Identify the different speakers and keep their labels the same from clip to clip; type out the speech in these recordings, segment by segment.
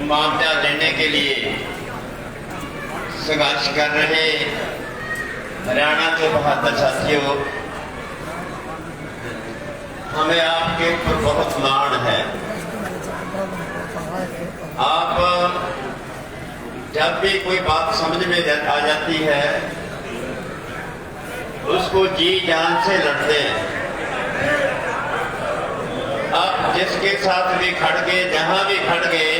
Speaker 1: मुआवजा देने के लिए संघर्ष कर रहे हरियाणा के बहादुर साथियों, हमें आपके ऊपर बहुत मान है। आप जब भी कोई बात समझ में आ जाती है उसको जी जान से लड़ते हैं। आप जिसके साथ भी खड़ गए, जहां भी खड़ गए,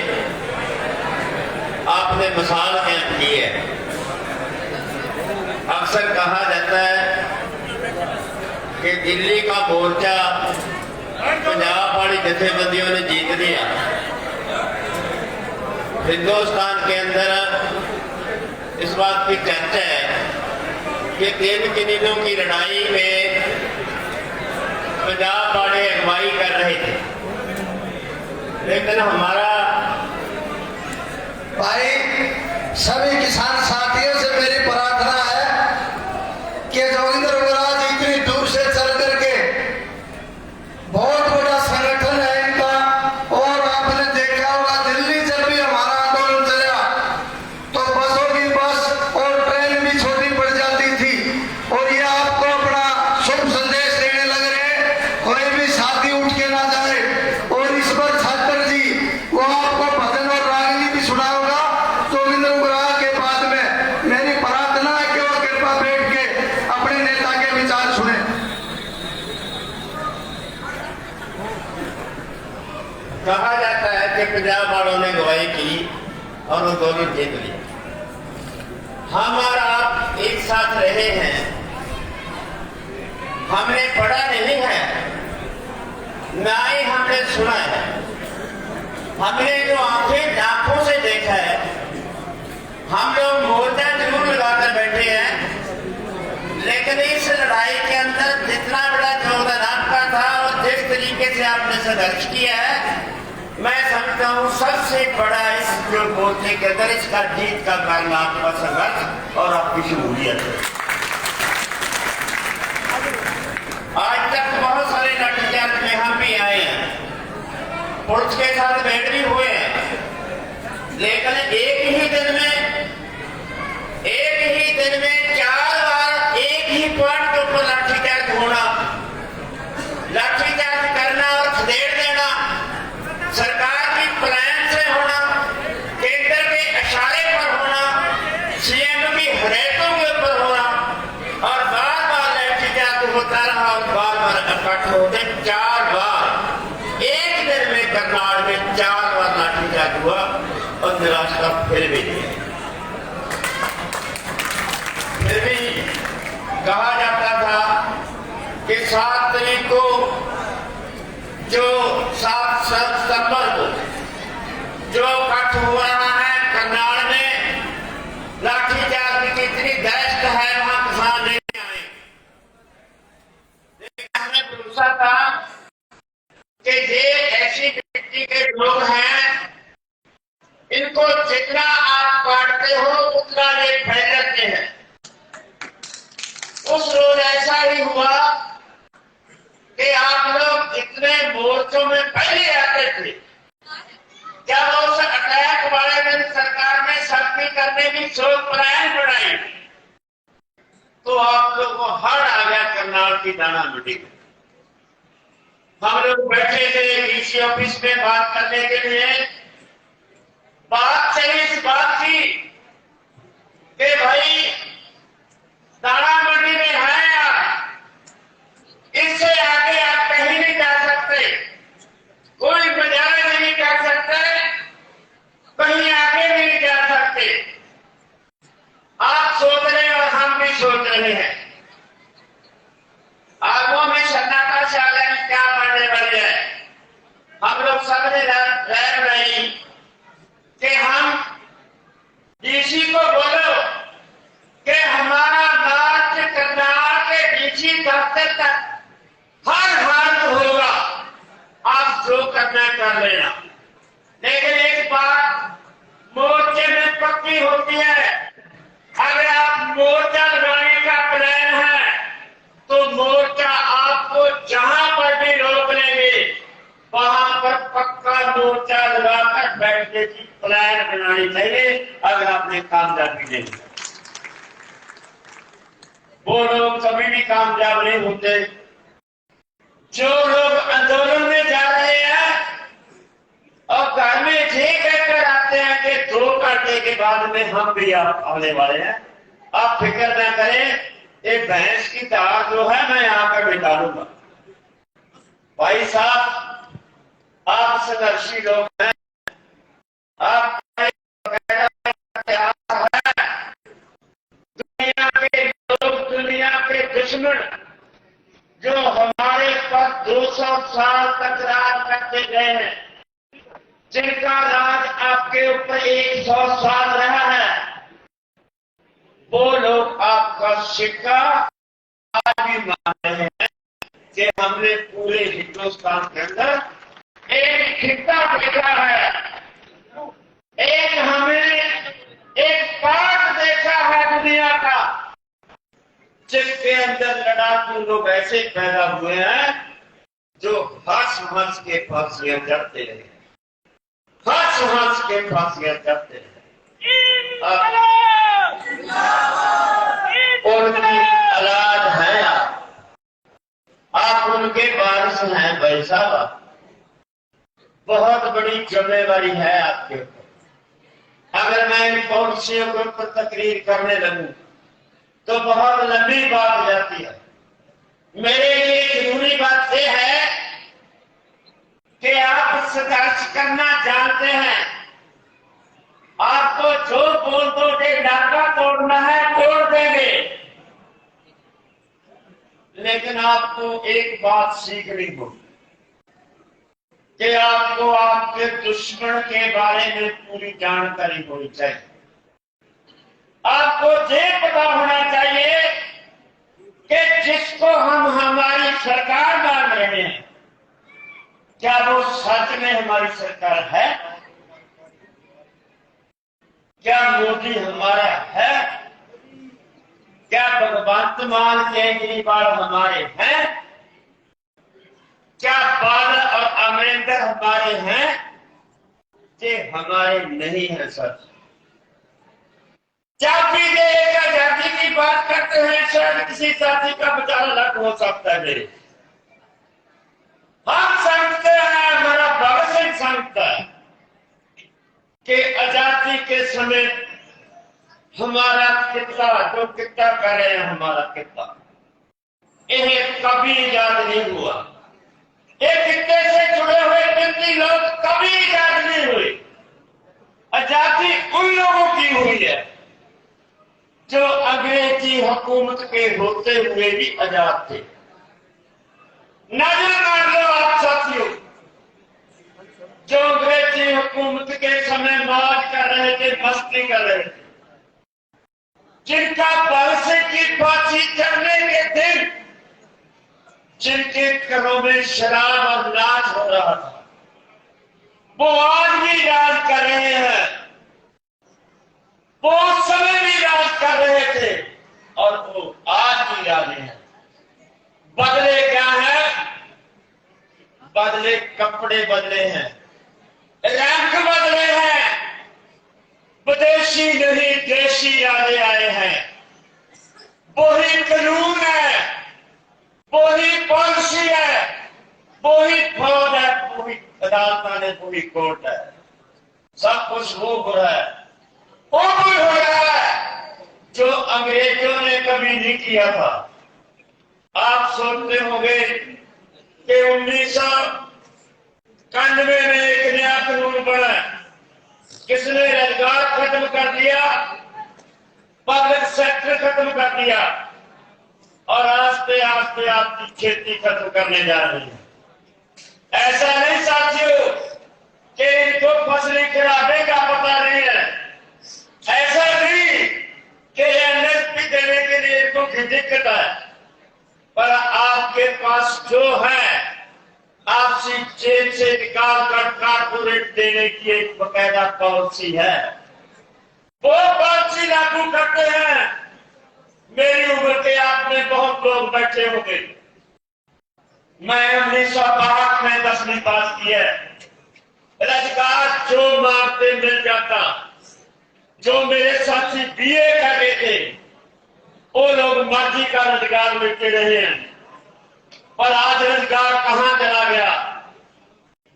Speaker 1: आपने मिसाल कायम की है। अक्सर कहा जाता है कि दिल्ली का मोर्चा पंजाब वाली जथेबंदियों ने जीत लिया। हिंदुस्तान के अंदर इस बात की चर्चा है कि 3 किनीनों की लड़ाई में पंजाब वाले अगुवाई कर रहे थे, लेकिन हमारा
Speaker 2: भाई सभी किसान साथियों से मेरी प्रार्थना है कि जोगिंदर उगराह जी इतनी दूर से चल करके, बहुत बड़ा संगठन है इनका, और आपने देखा होगा दिल्ली जब भी हमारा आंदोलन चला तो बसों की बस और ट्रेन भी छोटी पड़ जाती थी। और ये आपको अपना शुभ संदेश देने लग रहे, कोई भी साथी उठ के ना जाए। और इस पर छात्र जी वो आपको भजन और रागिनी भी सुनाओगा जोगिंदर उगराह के बाद में। मेरी प्रार्थना है कि वो कृपा बैठ के अपने नेता के विचार सुने।
Speaker 1: कहा जाता है कि पंजाब वालों ने गवाही की और वो दोनों जीत लिए। हम और आप एक साथ रहे हैं, हमने पढ़ा नहीं है, ना ही हमने सुना है। हमने जो आंखों से देखा है, हम लोग मोर्चा जरूर लगाकर बैठे हैं, लेकिन इस लड़ाई के अंदर जितना बड़ा योगदान आपका था और जिस तरीके से आपने संघर्ष किया है, मैं समझता हूँ सबसे बड़ा इस जो मोर्चे के अंदर इसका जीत का कारण आपका संघर्ष और आपकी शमूलियत है। आज तक बहुत सारे लाठीचार्ज में हम भी आए हैं, पुलिस के साथ भेंट भी हुए हैं, लेकिन एक ही दिन में 4 बार एक ही पॉइंट के ऊपर लाठीचार्ज होना, लाठीचार्ज करना और खदेड़ देना, सरकार की प्लान से होना, केंद्र के इशारे पर होना, सीएम की हदायतों के ऊपर होना, और बार बार लाठीचार्ज होता रहा और बार बार इकट्ठ होते। 4 बार एक दिन में करनाल में 4 बार लाठीचार्ज हुआ और निराशा फिर भी कहा जाता था कि 7 तारीख को जो 7 सितंबर को जो इकट्ठ हो रहा है करनाल में, लाठीचार्ज की इतनी दहशत है, वहां किसान नहीं आए। लेकिन हमें भरोसा था कि ये ऐसी मिट्टी के लोग हैं, इनको जितना आप काटते हो उतना ये फैलते हैं। उस रोज ऐसा ही हुआ कि आप लोग इतने मोर्चों में पहले आते थे। जब उस अटैक वाले दिन सरकार ने सख्ती करने की सोच प्लान बनाई तो आप लोग को हड़ आ गया करनाल की दाना मंडी में। हम लोग बैठे थे डीसी ऑफिस में बात करने के लिए। बात चली इस बात की कि भाई दाना मंडी में है आप, इससे आगे आप कहीं नहीं जा सकते, कोई गुजारा नहीं कर सकते, कहीं आगे नहीं जा सकते। आप सोच रहे और हम भी सोच रहे हैं। आगों में सन्नाटा से आगे में क्या बढ़ने वाले है। हम लोग सबने लहर रही कि हम डीसी को बोलो कि हमारा मार्च करनाल के डीसी दफ्तर तक हर हाल होगा, आप जो करना कर लेना। लेकिन एक बात मोर्चे में पक्की होती है, अगर आप मोर्चा लगाने का प्लान है तो मोर्चा आपको जहां पर भी रोक लेंगे वहां पर पक्का मोर्चा लगाकर बैठने की प्लान बनानी चाहिए अगर आपने कामयाबी नहीं। वो लोग कभी भी कामयाब नहीं होते। जो लोग आंदोलन में जा रहे हैं और घर में ये कहकर आते हैं कि 2 घंटे के बाद में हम भी आने वाले हैं, आप फिक्र न करें, एक भैंस की दाढ़ जो है मैं आकर निकालूंगा। भाई साहब, आप संघर्षी लोग हैं, आप दुनिया के लोग, दुनिया के दुश्मन जो हमारे पास 200 साल तक राज करते गए हैं, जिनका राज आपके ऊपर 100 साल रहा है, वो लोग आपका सिक्का आज भी मान रहे हैं कि हमने पूरे हिंदुस्तान के अंदर एक खिता देखा है, एक हमने एक पार्ट देखा है दुनिया का, जिसके अंदर लड़ाकू लोग ऐसे पैदा हुए हैं जो हंस हंस के फांसियां चढ़ते रहे, हंस हंस के फांसियां चढ़ते रहे। उनकी औलाद है आप उनके वारिस हैं भाई साहब। बहुत बड़ी जिम्मेवारी है आपके ऊपर। अगर मैं इन पॉलिसियों के ऊपर तकरीर करने लगूं तो बहुत लंबी बात हो जाती है। मेरे लिए जरूरी बात यह है कि आप संघर्ष करना जानते हैं। आपको जो बोल दो के डाका तोड़ना है तोड़ देंगे, लेकिन आपको एक बात सीखनी होगी कि आपको आपके दुश्मन के बारे में पूरी जानकारी होनी चाहिए। आपको ये पता होना चाहिए कि जिसको हम हमारी सरकार मान रहे हैं, क्या वो सच में हमारी सरकार है? क्या मोदी हमारा है? क्या भगवंत मान केजरीवाल हमारे हैं? क्या बादल और अमरिंदर हमारे हैं? ये हमारे नहीं है सर। जाति के एक आजादी की बात करते हैं, शायद किसी जाति का बेचारा अलग हो सकता है। मेरे हम समझते हैं, हमारा भविष्य समझता है कि आजादी के समय हमारा कितना जो कितना कर रहे हैं, हमारा कितना इन्हें कभी याद नहीं हुआ। ये कितने से जुड़े हुए कितने लोग कभी याद नहीं हुए। आजादी उन लोगों की हुई है जो अंग्रेजी हुकूमत के होते हुए भी आजाद थे। नजर मार लो आप साथियों, जो अंग्रेजी हुकूमत के समय मौज कर रहे थे, मस्ती कर रहे थे, जिनका फांसी की फांसी चढ़ने के दिन जिनके घरों में शराब और नाच हो रहा था, वो आज भी याद कर रहे हैं। वो उस समय भी याद कर रहे थे और वो आज भी याद हैं। बदले क्या है? बदले कपड़े बदले हैं, रंग बदले हैं, विदेशी नहीं देशी यादें आए हैं। वही कानून है, वही पॉलिसी है, वही फौज है, वही अदालत है, वही कोर्ट है। सब कुछ वो हो रहा है, वो भी हो रहा है जो अंग्रेजों ने कभी नहीं किया था। आप सोचते होंगे कि 1991 में एक नया कानून बना, किसने रोजगार खत्म कर दिया, पब्लिक सेक्टर खत्म कर दिया और आस्ते आस्ते आपकी खेती खत्म करने जा रही है। ऐसा नहीं साथियों कि इनको फसली खराबे का पता नहीं है। ऐसा नहीं कि एमएसपी देने के लिए इनको दिक्कत है, पर आपके पास जो है आपसी जेब से निकाल कर कारपोरेट देने की एक बकायदा पॉलिसी है। वो पॉलिसी लागू करते हैं। मेरी उम्र के आप में बहुत लोग बैठे होंगे। मैं 1962 में 10वीं पास की है। मिल जाता। जो मेरे साथी बीए कर रहे थे वो लोग मर्जी का रोजगार लेते रहे हैं, पर आज रोजगार कहां चला गया।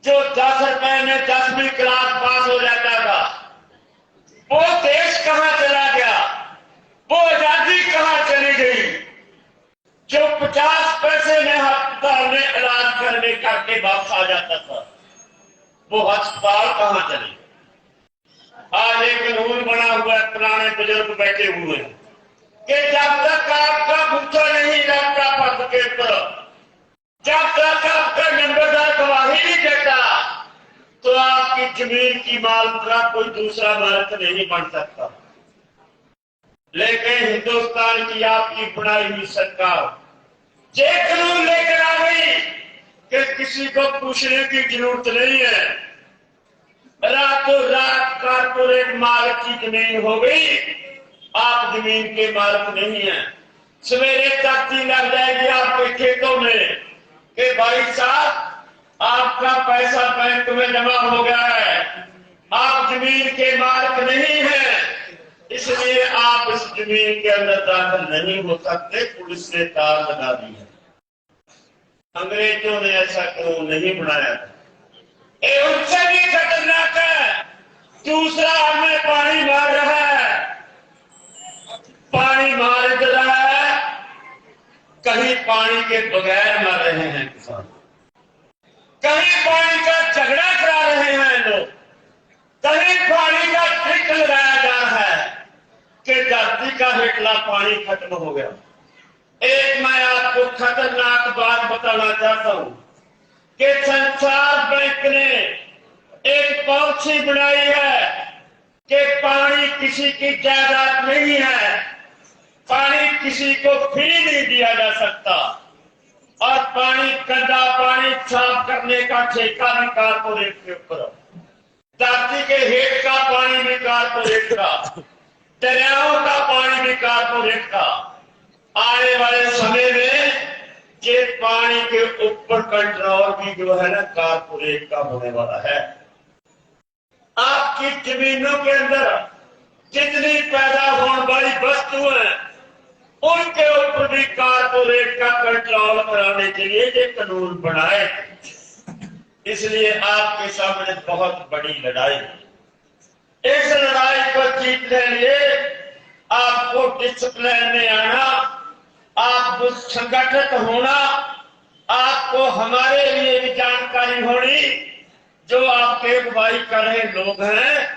Speaker 1: जो 10 रुपए में 10वीं क्लास पास हो जाता था वो देश कहां चला गया, वो आजादी कहां चली गई। जो 50 पैसे में अस्पताल में इलाज करने करके वापस आ जाता था वो अस्पताल कहां चले। आज एक कानून बना हुआ है, पुराने बुजुर्ग बैठे हुए हैं कि जब तक आपका मुद्दा नहीं लगता पद के ऊपर, जब तक आपका नंबरदार गवाही नहीं देता तो आपकी जमीन की मालिक का कोई दूसरा मालिक नहीं बन सकता। लेकिन हिंदुस्तान की आपकी बनाई हुई सरकार ये कानून लेकर आ गई कि किसी को पूछने की जरूरत नहीं है। रातों रात कारपोरेट मालिक की जमीन हो गई, आप जमीन के मालिक नहीं है। सवेरे तख्ती लग जाएगी आपके खेतों में कि भाई साहब आपका पैसा बैंक में जमा हो गया है, आप जमीन के मालिक नहीं है, इसलिए आप इस जमीन के अंदर दाखिल नहीं हो सकते। पुलिस ने तार लगा दी है। अंग्रेजों ने ऐसा कानून नहीं बनाया था, ये उनसे भी खतरनाक है। दूसरा हमें पानी मार रहा है, पानी मार रहा है, कहीं पानी के बगैर मर रहे हैं किसान, कहीं पानी का झगड़ा करा रहे हैं लोग, कहीं पानी का ट्रिक लगाया जा रहा है कि धरती का हेठला पानी खत्म हो गया। एक मैं आपको खतरनाक बात बताना चाहता हूं कि संसार बैंक ने एक पॉलिसी बनाई है कि पानी किसी की जायदाद नहीं है, पानी किसी को फ्री नहीं दिया जा सकता, और पानी गंदा पानी साफ करने का ठेका भी कारपोरेट के ऊपर, धरती के हेठ का पानी भी कारपोरेट का, दरियाओं का पानी भी कारपोरेट का। आने वाले समय में ये पानी के ऊपर कंट्रोल भी जो है ना कारपोरेट का होने वाला है। आपकी जमीनों के अंदर जितनी पैदा होने वाली वस्तुएं उनके ऊपर भी कारपोरेट का कंट्रोल कराने के लिए ये कानून बनाए। इसलिए आपके सामने बहुत बड़ी लड़ाई है। इस लड़ाई को जीतने के लिए आपको डिसिप्लिन में आना, आपको संगठित होना, आपको हमारे लिए भी जानकारी होनी। जो आपके अगुवाई कर रहे लोग हैं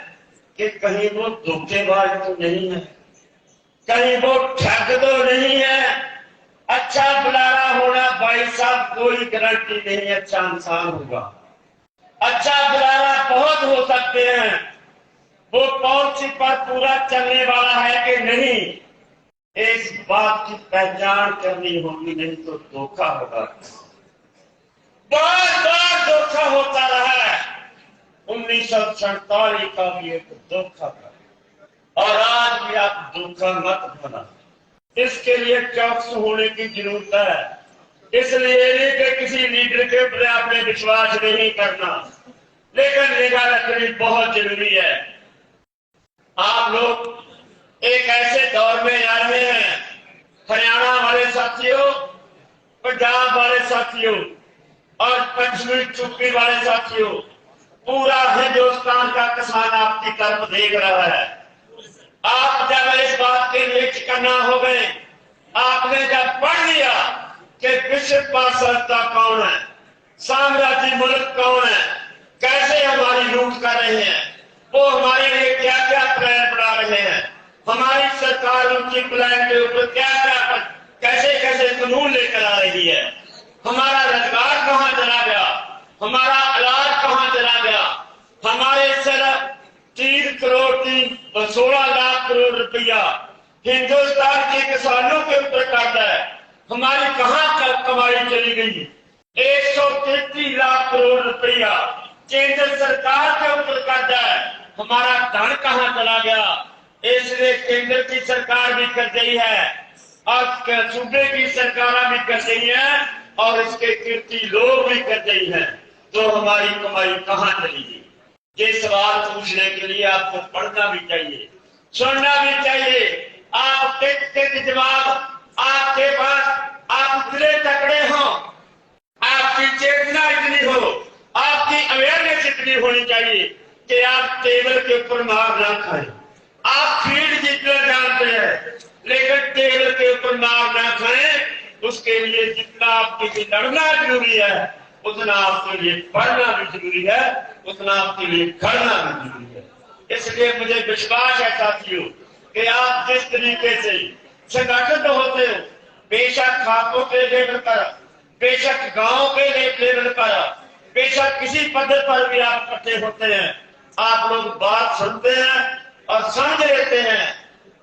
Speaker 1: कि कहीं वो धोखेबाज तो नहीं है, कहीं वो ठग तो नहीं है। अच्छा बुलारा होना भाई साहब कोई गारंटी नहीं अच्छा इंसान होगा। अच्छा बुलारा बहुत हो सकते हैं, वो पॉलिसी पर पूरा चलने वाला है कि नहीं, इस बात की पहचान करनी होगी, नहीं तो धोखा होगा। बार बार धोखा होता रहा है। 1947 का भी एक धोखा था और आज भी आप धोखा मत बना। इसके लिए चौकस होने की जरूरत है। इसलिए नहीं कि किसी लीडर के ऊपर आपने विश्वास नहीं करना, लेकिन निगाह रखनी बहुत जरूरी है। आप लोग एक ऐसे दौर में आ रहे हैं, हरियाणा वाले साथियों, पंजाब वाले साथियों और पश्चिमी यूपी वाले साथियों, पूरा हिंदुस्तान का किसान आपकी तरफ देख रहा है। आप जब इस बात के लिए चिकन्ना हो गए, आपने जब पढ़ लिया कि विश्व पारदर्शिता कौन है, साम्राज्य मुल्क कौन है, कैसे हमारी लूट कर रहे हैं, वो हमारे लिए क्या क्या प्लान बना रहे हैं, हमारी सरकार उनकी प्लान के ऊपर क्या क्या कैसे कैसे कानून लेकर आ रही है, हमारा रोजगार कहां चला गया, हमारा इलाज कहां चला गया, हमारे सिर्फ 3 करोड़ की 16 लाख करोड़ रुपया हिंदुस्तान के किसानों के ऊपर कर्ज है, हमारी कहां कमाई चली गई। 133 लाख करोड़ रुपया केंद्र सरकार के ऊपर कर्ज है, हमारा धन कहां चला गया। इसलिए केंद्र की सरकार भी कर रही है और सूबे की सरकार भी कर रही है और इसके कीर्ति लोग भी कर रही है, तो हमारी कमाई कहां चली गई। ये सवाल पूछने के लिए आपको पढ़ना भी चाहिए, सुनना भी चाहिए। आप के जवाब आपके पास, आप इतने तकड़े हो, आपकी चेतना इतनी हो, आपकी अवेयरनेस इतनी होनी चाहिए कि आप टेबल के ऊपर मार ना खाएं। आप फील्ड जितना जानते हैं, लेकिन टेबल के ऊपर मार ना खाएं। उसके लिए जितना आपके लिए लड़ना जरूरी है, उतना आपके लिए पढ़ना भी जरूरी है, उतना आपके लिए करना भी जरूरी है। इसलिए मुझे विश्वास है साथियों कि आप जिस तरीके से संगठित होते हो, बेशक खातों के लेवल पर, बेशक गांव के लेवल पर, बेशक किसी पद पर भी आप इकट्ठे होते हैं, आप लोग बात सुनते हैं और समझ लेते हैं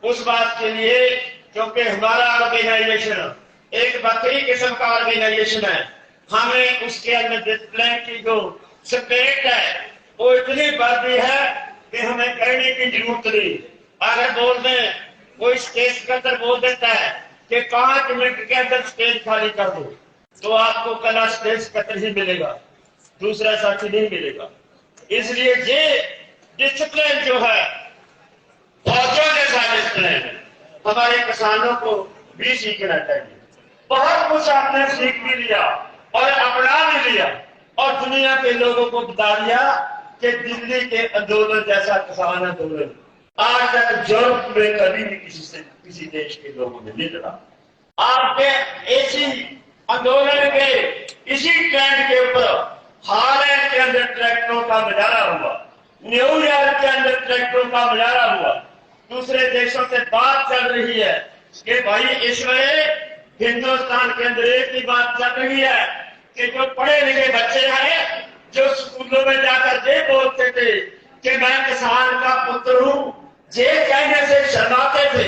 Speaker 1: उस बात के लिए, क्योंकि हमारा ऑर्गेनाइजेशन एक बकरी किस्म का ऑर्गेनाइजेशन है। हमें उसके अंदर डिसिप्लिन की जो स्पिरिट है वो इतनी बढ़ती है कि हमें करने की जरूरत नहीं। अगर बोल दें, कोई स्टेज के अंदर बोल देता है कि 5 मिनट के अंदर स्टेज खाली कर दो, तो आपको कला स्टेज कतर ही मिलेगा, दूसरा साथी नहीं मिलेगा। इसलिए ये डिसिप्लिन जो है, फौजों जैसा डिसिप्लिन हमारे किसानों को भी सीखना चाहिए। बहुत कुछ आपने सीख भी लिया और अपना भी लिया और दुनिया के लोगों को बता दिया कि दिल्ली के आंदोलन जैसा किसान आंदोलन आज तक यूरोप में कभी भी किसी देश के लोगों ने नहीं लड़ा। आपके इसी आंदोलन के इसी ट्रेंड के ऊपर हालैंड के अंदर ट्रैक्टरों का मुजाहरा हुआ, न्यूयॉर्क के अंदर ट्रैक्टरों का मुजाहरा हुआ। दूसरे देशों से बात चल रही है कि भाई इस समय हिंदुस्तान के अंदर एक ही बात चल रही है कि जो पढ़े लिखे बच्चे हैं, जो स्कूलों में जाकर ये बोलते थे कि मैं किसान का पुत्र हूं, ये कहने से शर्माते थे,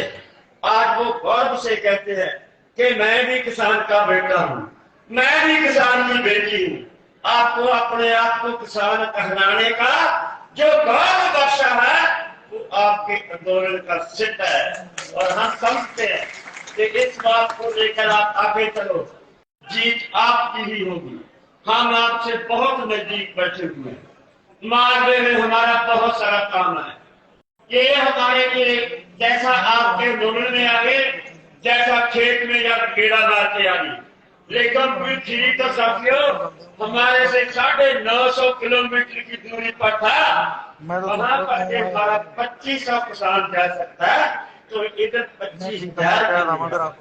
Speaker 1: आज वो गौरव से कहते हैं कि मैं भी किसान का बेटा हूं, मैं भी किसान की बेटी हूं। आपको अपने आप को किसान कहलाने का जो गौरव बख्शा है वो आपके आंदोलन का सिद्ध है। और हम समझते हैं कि इस बात को लेकर आप आगे चलो, जीत आपकी ही होगी। हम आपसे बहुत नजदीक बैठे हुए हैं, मार्ग में हमारा बहुत सारा काम है। ये हमारे लिए जैसा आपके डोल में आगे, जैसा खेत में या गेड़ा मार के आगे, लेकिन फिर ठीक तो साथियों हमारे से 950 किलोमीटर की दूरी पर था, वहां पर 2500 किसान जा सकता है, तो इधर 25,000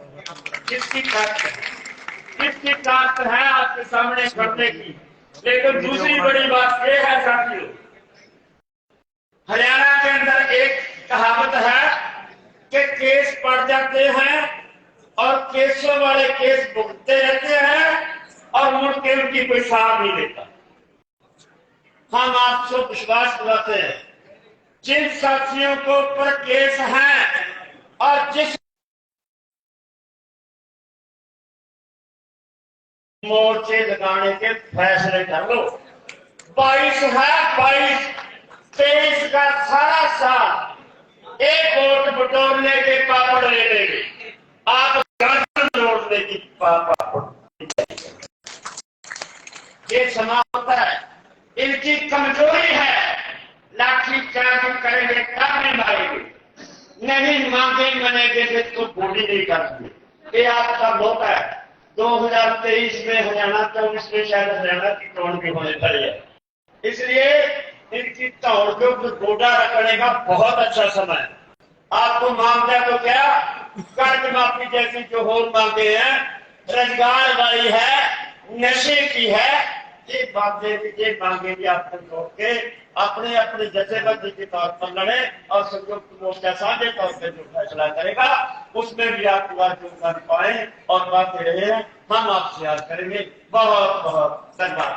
Speaker 1: किसकी ताकत है आपके सामने करने की। लेकिन दूसरी बड़ी बात यह है साथियों, हरियाणा के अंदर एक कहावत है कि केस पड़ जाते हैं और केसों वाले केस भुगतते रहते हैं और मुड़ के उनकी कोई साथ नहीं देता। हम आपसे विश्वास दिलाते हैं, जिन साथियों को ऊपर केस है और जिस मोर्चे लगाने के फैसले कर लो। 22 है, 23 का सारा साल एक वोट बटोरने के पापड़ ले लेंगे, आप जोड़ने की पापड़। ये समाप्त है, इनकी कमजोरी है, लाठी चार्ज करेंगे तब नहीं मारेंगे, नहीं मांगे मनेंगे तो गोली नहीं करते। ये आपका मौका है। 2023 में हरियाणा, 24 में शायद हरियाणा की तोड़ भी होने वाली है, इसलिए इनकी तोड़ के ऊपर गोडा रखने का बहुत अच्छा समय है। आपको मांगता तो क्या, कर्ज माफी जैसी जो और मांगे हैं, रोजगार वाली है, नशे की है, ये बातें मांगे भी आपको तोड़ के अपने अपने जथेबंदी के तौर पर लड़े और संयुक्त मोर्चा साझे तौर पर जो फैसला करेगा उसमें भी आप योगदान पाए और बातें रहे हैं। हम आपसे याद करेंगे। बहुत बहुत धन्यवाद।